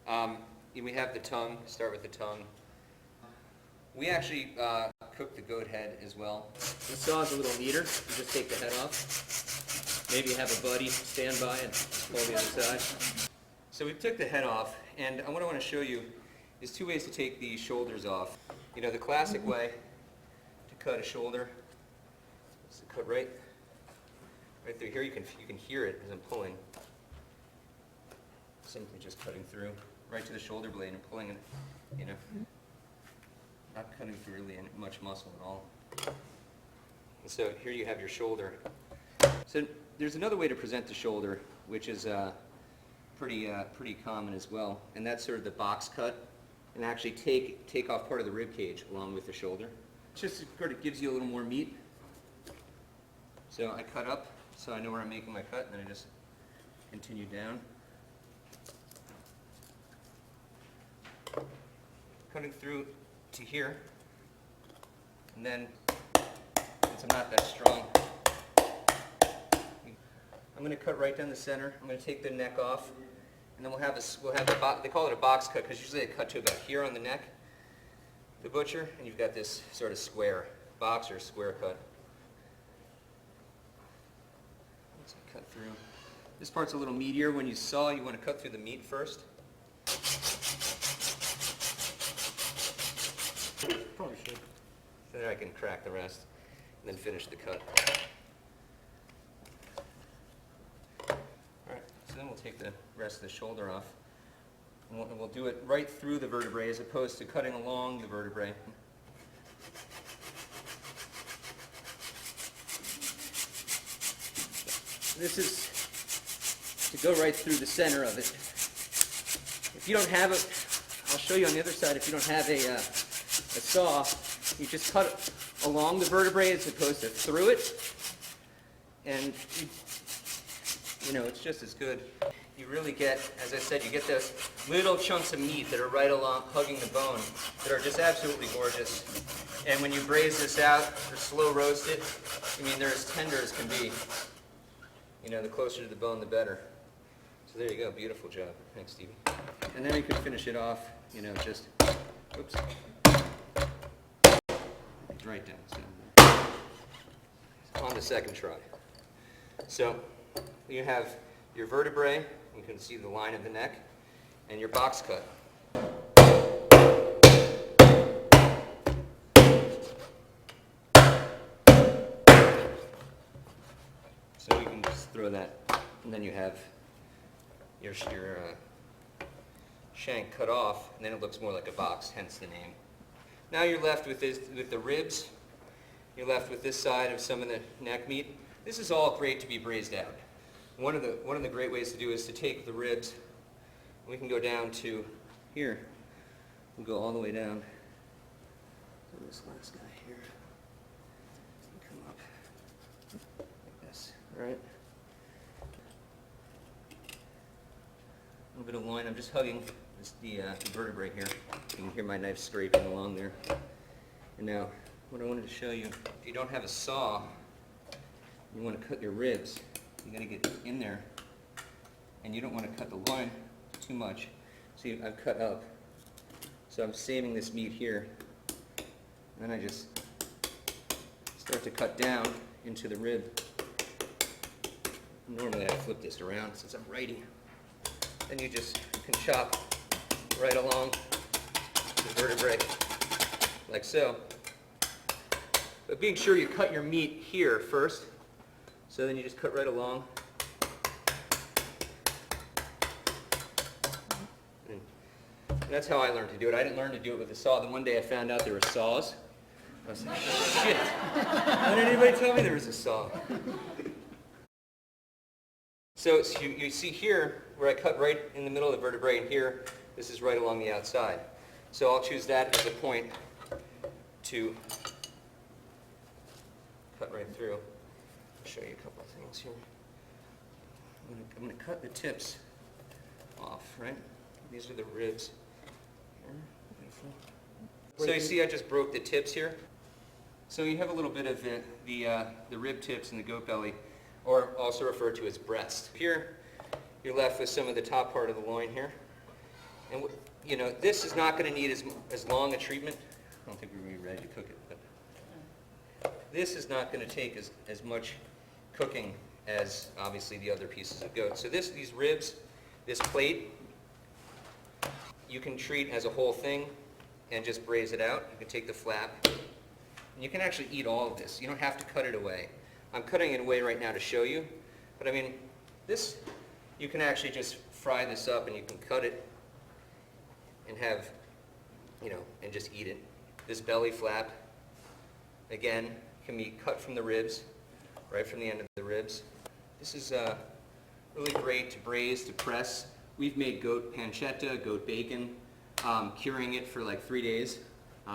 We have the tongue. Start with the tongue. We actually cook the goat head as well. The saw is a little neater. You just take the head off. Maybe have a buddy stand by and pull the other side. So we took the head off, and what I want to show you is two ways to take the shoulders off. You know, the classic way to cut a shoulder is to cut right through here. You can hear it as I'm pulling. Simply just cutting through right to the shoulder blade and pulling it, you know, not cutting through really much muscle at all. And so here you have your shoulder. So there's another way to present the shoulder, which is pretty common as well, and that's sort of the box cut, and actually take off part of the rib cage along with the shoulder. It just sort of gives you a little more meat. So I cut up, so I know where I'm making my cut, and then I just continue down. Cutting through to here, and then, since I'm not that strong, I'm going to cut right down the center. I'm going to take the neck off, and then we'll have they call it a box cut because usually they cut to about here on the neck, the butcher, and you've got this sort of square box or square cut. Let's cut through. This part's a little meatier. When you saw, you want to cut through the meat first. Probably should. So then I can crack the rest and then finish the cut. Alright, so then we'll take the rest of the shoulder off. And we'll do it right through the vertebrae as opposed to cutting along the vertebrae. This is to go right through the center of it. If you don't have it, I'll show you on the other side, if you don't have a saw, you just cut along the vertebrae as opposed to through it, and you know, it's just as good. You really get, as I said, you get those little chunks of meat that are right along, hugging the bone, that are just absolutely gorgeous. And when you braise this out or slow roast it, I mean, they're as tender as can be. You know, the closer to the bone, the better. So there you go, beautiful job. Thanks, Stevie. And then you can finish it off, you know, just, oops, right down. So on the second try. So you have your vertebrae, you can see the line of the neck, and your box cut. So you can just throw that, and then you have your shank cut off, and then it looks more like a box, hence the name. Now you're left with the ribs. You're left with this side of some of the neck meat. This is all great to be braised out. One of the great ways to do is to take the ribs. We can go down to here. We'll go all the way down to this last guy here. Come up like this, all right? A little bit of loin. I'm just hugging the vertebrae here. You can hear my knife scraping along there. And now, what I wanted to show you, if you don't have a saw, you want to cut your ribs. You got to get in there, and you don't want to cut the loin too much. See, I've cut up, so I'm saving this meat here. And then I just start to cut down into the rib. Normally I flip this around since I'm righty. Then you just can chop right along the vertebrae, like so. But being sure you cut your meat here first, so then you just cut right along. And that's how I learned to do it. I didn't learn to do it with a saw. Then one day I found out there were saws. I was like, shit, why didn't anybody tell me there was a saw? So you see here, where I cut right in the middle of the vertebrae, and here, this is right along the outside. So I'll choose that as a point to cut right through. I'll show you a couple of things here. I'm going to cut the tips off, right? These are the ribs. So you see I just broke the tips here. So you have a little bit of the rib tips and the goat belly, or also referred to as breast. Here, you're left with some of the top part of the loin here. And you know, this is not going to need as long a treatment. I don't think we're going to be ready to cook it, but this is not going to take as much cooking as obviously the other pieces of goat. So these ribs, this plate, you can treat as a whole thing and just braise it out. You can take the flap, and you can actually eat all of this. You don't have to cut it away. I'm cutting it away right now to show you, but I mean, this, you can actually just fry this up and you can cut it and have, you know, and just eat it. This belly flap, again, can be cut from the ribs, right from the end of the ribs. This is really great to braise, to press. We've made goat pancetta, goat bacon, curing it for like 3 days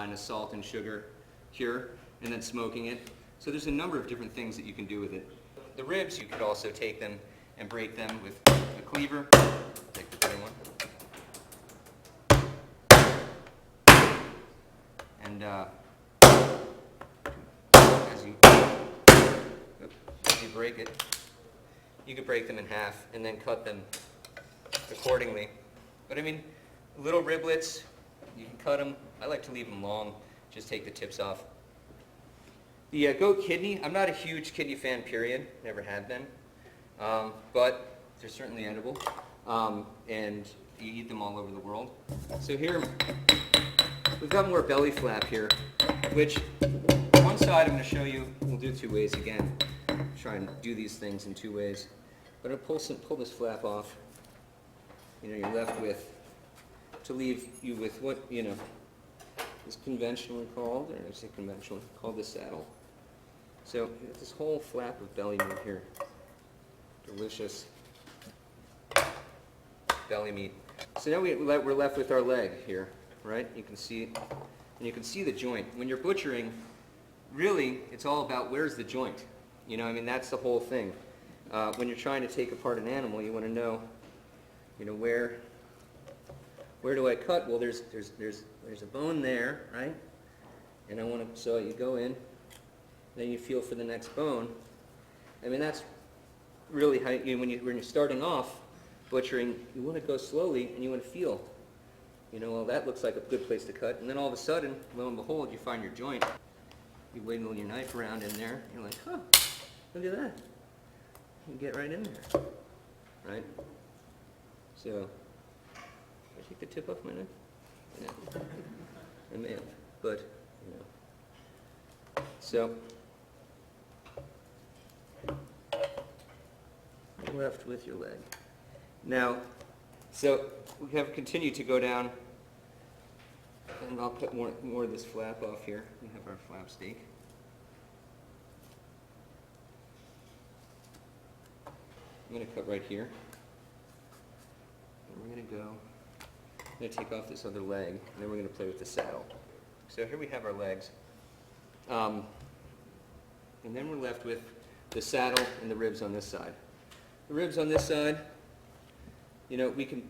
in a salt and sugar cure, and then smoking it. So there's a number of different things that you can do with it. The ribs, you could also take them and break them with a cleaver. Take the thin one. And as you break it, you could break them in half and then cut them accordingly. But I mean, little riblets, you can cut them. I like to leave them long, just take the tips off. The goat kidney, I'm not a huge kidney fan, period. Never have been. But they're certainly edible. And you eat them all over the world. So here, we've got more belly flap here, which one side I'm going to show you, we'll do 2 ways again. Try and do these things in 2 ways. But I'm going to pull this flap off. You know, you're left with, to leave you with what, you know, is conventionally called, or I say conventionally, called the saddle. So you got this whole flap of belly meat here. Delicious belly meat. So now we're left with our leg here, right? You can see, and you can see the joint. When you're butchering, really, it's all about where's the joint. You know, I mean, that's the whole thing. When you're trying to take apart an animal, you want to know, you know, where do I cut? Well, there's a bone there, right? And I want to, so you go in, then you feel for the next bone. I mean, that's really how you, when you're starting off butchering, you want to go slowly and you want to feel. You know, well, that looks like a good place to cut, and then all of a sudden, lo and behold, you find your joint. You wiggle your knife around in there. You're like, huh, look at that. You get right in there, right? So, did I take the tip off my knife? Yeah, I may have, but, you know. So, you're left with your leg. Now, so we have continued to go down, and I'll cut more of this flap off here. We have our flap steak. I'm going to cut right here. And we're going to go, I'm going to take off this other leg, and then we're going to play with the saddle. So here we have our legs. And then we're left with the saddle and the ribs on this side. The ribs on this side, you know, we can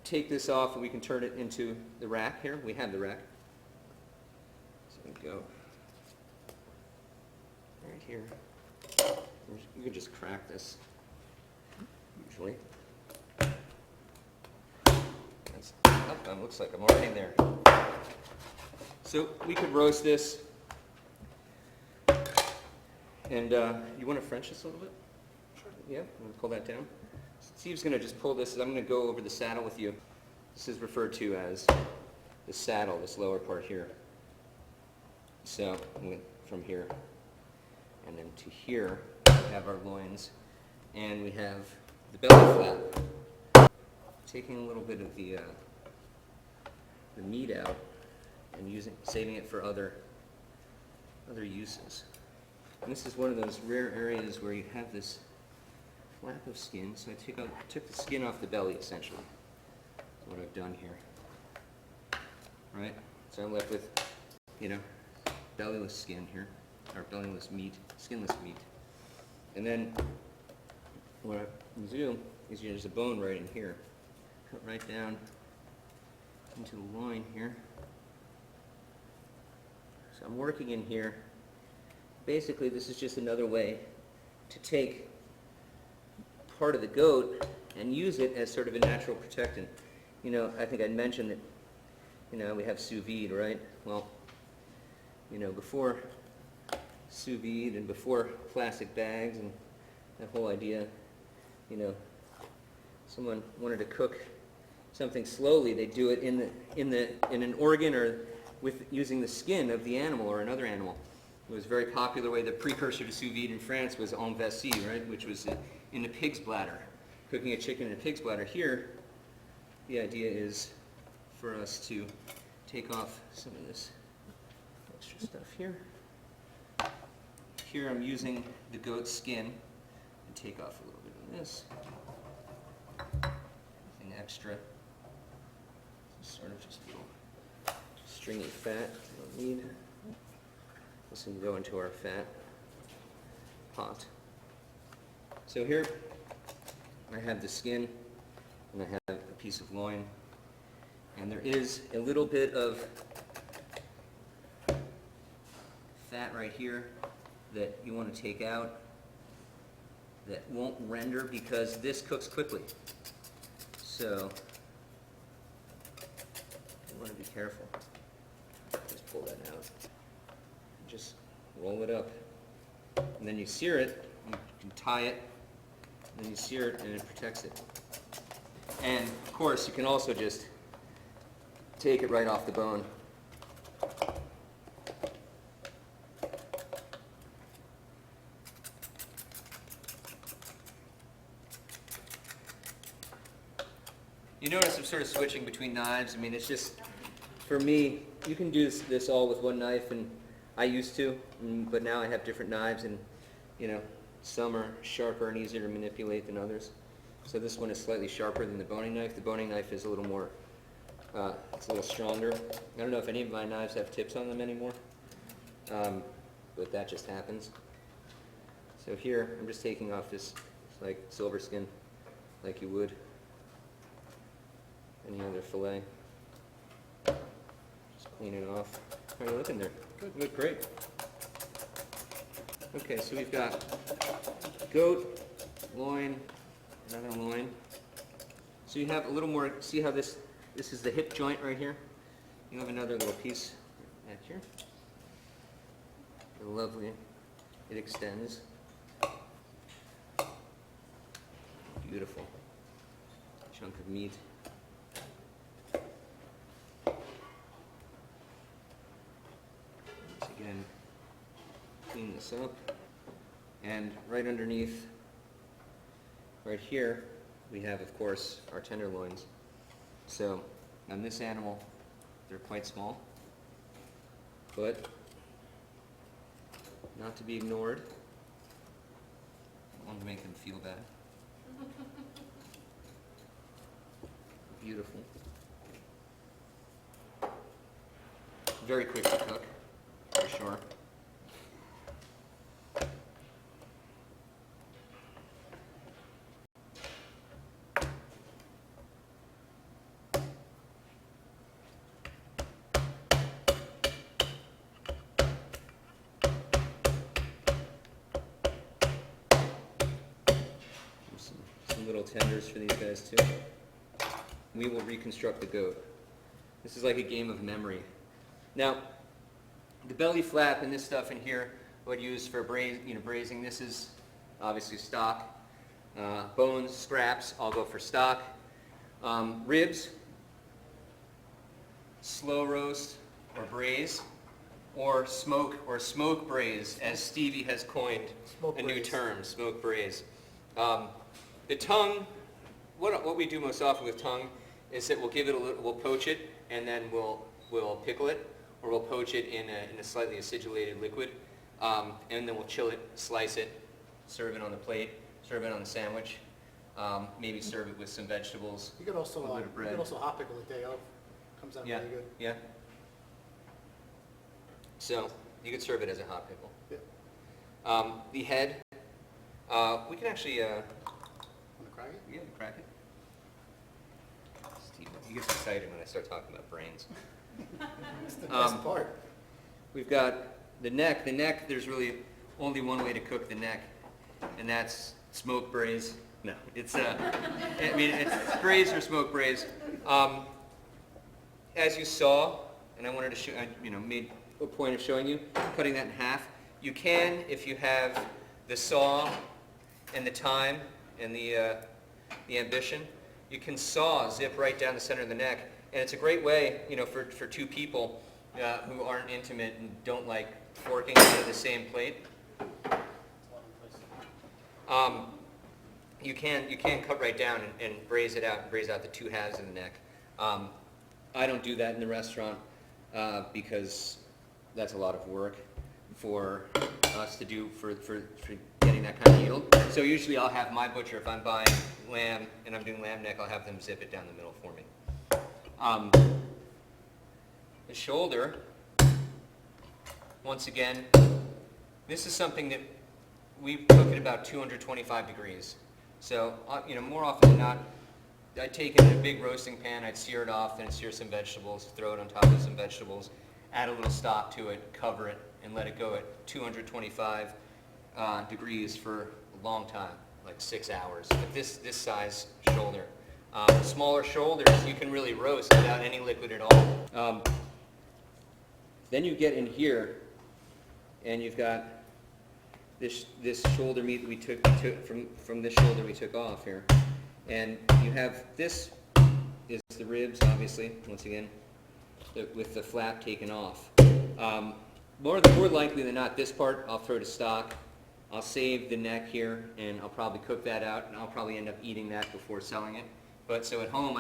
take this off and we can turn it into the rack here. We have the rack. So we go right here. You can just crack this, usually. That looks like I'm already in there. So we could roast this. And you want to French this a little bit? Sure. Yeah, I'm going to pull that down. Steve's going to just pull this. I'm going to go over the saddle with you. This is referred to as the saddle, this lower part here. So from here and then to here, we have our loins, and we have the belly flap. Taking a little bit of the meat out and saving it for other uses. And this is one of those rare areas where you have this flap of skin. So I took the skin off the belly, essentially. That's what I've done here. Right? So I'm left with, you know, bellyless skin here, or bellyless meat, skinless meat. And then what I do is there's a bone right in here. Cut right down into the loin here. So I'm working in here. Basically, this is just another way to take part of the goat and use it as sort of a natural protectant. you know, I think I'd mentioned that, you know, we have sous vide, right? Well, you know, before sous vide and before plastic bags and that whole idea, you know, someone wanted to cook something slowly, they'd do it in an organ or with using the skin of the animal or another animal. It was a very popular way. The precursor to sous vide in France was en vessie, right, which was in the pig's bladder, cooking a chicken in a pig's bladder. Here, the idea is for us to take off some of this extra stuff here. Here I'm using the goat's skin and take off a little bit of this. Anything extra. Sort of just a little stringy fat we don't need. This can go into our fat pot. So here I have the skin and I have a piece of loin, and there is a little bit of fat right here that you want to take out that won't render because this cooks quickly. So you want to be careful. Just pull that out. Just roll it up. And then you sear it. You can tie it. And then you sear it and it protects it. And of course, you can also just take it right off the bone. You notice I'm sort of switching between knives. I mean, it's just, for me, you can do this all with one knife, and I used to, but now I have different knives, and, you know, some are sharper and easier to manipulate than others. So this one is slightly sharper than the boning knife. The boning knife is a little more, it's a little stronger. I don't know if any of my knives have tips on them anymore, but that just happens. So here, I'm just taking off this, like, silver skin, like you would any other fillet. Just clean it off. How are you looking there? Good. You look great. Okay, so we've got goat, loin, another loin. So you have a little more, see how this is the hip joint right here? You have another little piece back here. Lovely. It extends. Beautiful chunk of meat. Once again, clean this up. And right underneath, right here, we have, of course, our tenderloins. So on this animal, they're quite small, but not to be ignored. I want to make them feel bad. Beautiful. Very quick to cook, for sure. Some little tenders for these guys too. We will reconstruct the goat. This is like a game of memory. Now, the belly flap and this stuff in here, I would use for braising. This is obviously stock. Bones, scraps, I'll go for stock. Ribs, slow roast or braise, or smoke braise, as Stevie has coined new term, smoke braise. The tongue, what we do most often with tongue is that we'll give it we'll poach it, and then we'll pickle it, or we'll poach it in a slightly acidulated liquid, and then we'll chill it, slice it, serve it on the plate, serve it on the sandwich, maybe serve it with some vegetables. You could also a bit of bread. you could also hot pickle it day of. Comes out really good. Yeah. So you could serve it as a hot pickle. Yeah. The head, we can actually. Want to crack it? Yeah, crack it. Steve, he gets excited when I start talking about brains. That's the best part. We've got the neck. The neck, there's really only one way to cook the neck, and that's smoke braise. No, it's it's braise or smoke braise. As you saw, and I wanted to show, made a point of showing you, cutting that in half. You can, if you have the saw and the time and the ambition, you can saw, zip right down the center of the neck, and it's a great way, for two people who aren't intimate and don't like forking out of the same plate. You can cut right down and braise it out, and braise out the two halves of the neck. I don't do that in the restaurant because that's a lot of work for us to do for getting that kind of yield. So usually I'll have my butcher, if I'm buying lamb and I'm doing lamb neck, I'll have them zip it down the middle for me. The shoulder, once again, this is something that we cook at about 225 degrees. So, more often than not, I'd take it in a big roasting pan, I'd sear it off, then I'd sear some vegetables, throw it on top of some vegetables, add a little stock to it, cover it, and let it go at 225 degrees for a long time, like 6 hours. But this size shoulder. Smaller shoulders you can really roast without any liquid at all. Then you get in here, and you've got this shoulder meat that we took from this shoulder we took off here. And you have, this is the ribs, obviously, once again, with the flap taken off. More likely than not, this part I'll throw to stock. I'll save the neck here, and I'll probably cook that out, and I'll probably end up eating that before selling it. But so at home,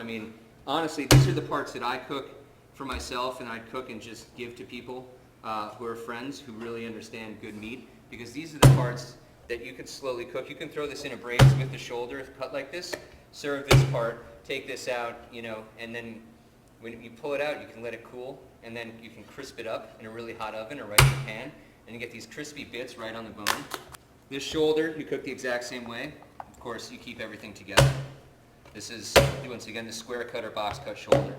honestly, these are the parts that I cook for myself, and I'd cook and just give to people who are friends who really understand good meat, because these are the parts that you can slowly cook. You can throw this in a braise with the shoulder cut like this, serve this part, take this out, and then when you pull it out, you can let it cool, and then you can crisp it up in a really hot oven or right in the pan, and you get these crispy bits right on the bone. This shoulder, you cook the exact same way. Of course, you keep everything together. This is, once again, the square cut or box cut shoulder.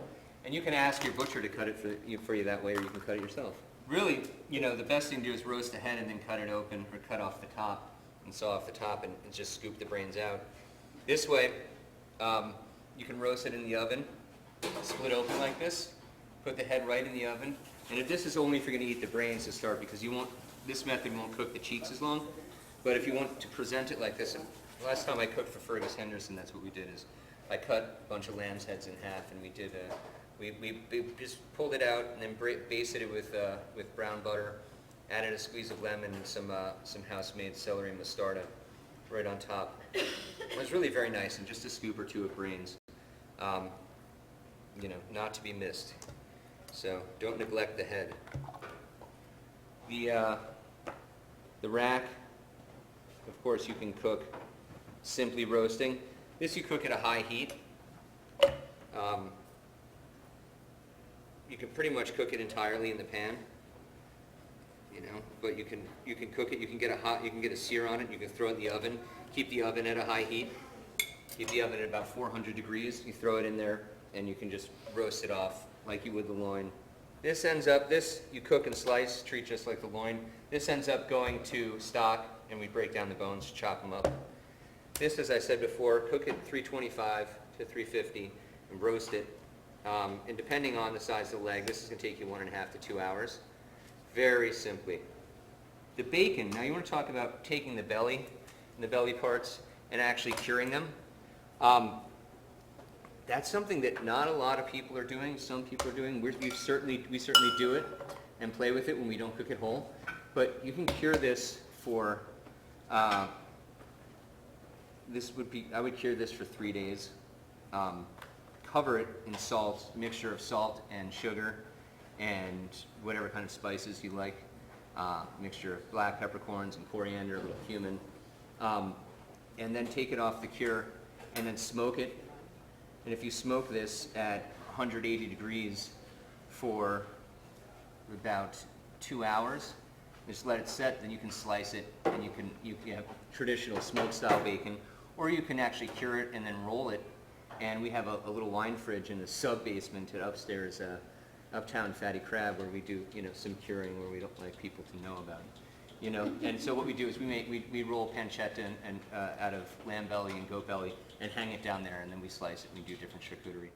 And you can ask your butcher to cut it for you that way, or you can cut it yourself. Really, the best thing to do is roast the head and then cut it open, or cut off the top and saw off the top and just scoop the brains out. This way, you can roast it in the oven, split open like this, put the head right in the oven. And if this is only if you're going to eat the brains to start, because this method won't cook the cheeks as long. But if you want to present it like this, and the last time I cooked for Fergus Henderson, that's what we did, is I cut a bunch of lamb's heads in half, and we did we just pulled it out and then basted it with brown butter, added a squeeze of lemon and some house-made celery and mostarda right on top. It was really very nice, and just a scoop or two of brains, not to be missed. So don't neglect the head. The rack, of course, you can cook simply roasting. This you cook at a high heat. You can pretty much cook it entirely in the pan, but you can cook it. You can get a sear on it. You can throw it in the oven. Keep the oven at a high heat. Keep the oven at about 400 degrees. You throw it in there, and you can just roast it off like you would the loin. This you cook and slice, treat just like the loin. This ends up going to stock, and we break down the bones, chop them up. This, as I said before, cook it 325 to 350 and roast it. And depending on the size of the leg, this is going to take you 1.5 to 2 hours. Very simply. The bacon, now you want to talk about taking the belly and the belly parts and actually curing them. That's something that not a lot of people are doing. Some people are doing. We certainly do it and play with it when we don't cook it whole. But you can cure this for, I would cure this for 3 days. Cover it in salt, mixture of salt and sugar and whatever kind of spices you like. Mixture of black peppercorns and coriander, a little cumin. And then take it off the cure and then smoke it. And if you smoke this at 180 degrees for about 2 hours, just let it set, then you can slice it, and you can have traditional smoke-style bacon, or you can actually cure it and then roll it. And we have a little wine fridge in the sub-basement at upstairs, Uptown Fatty Crab, where we do some curing where we don't like people to know about it. And so what we do is we roll pancetta and out of lamb belly and goat belly and hang it down there, and then we slice it and we do different charcuterie.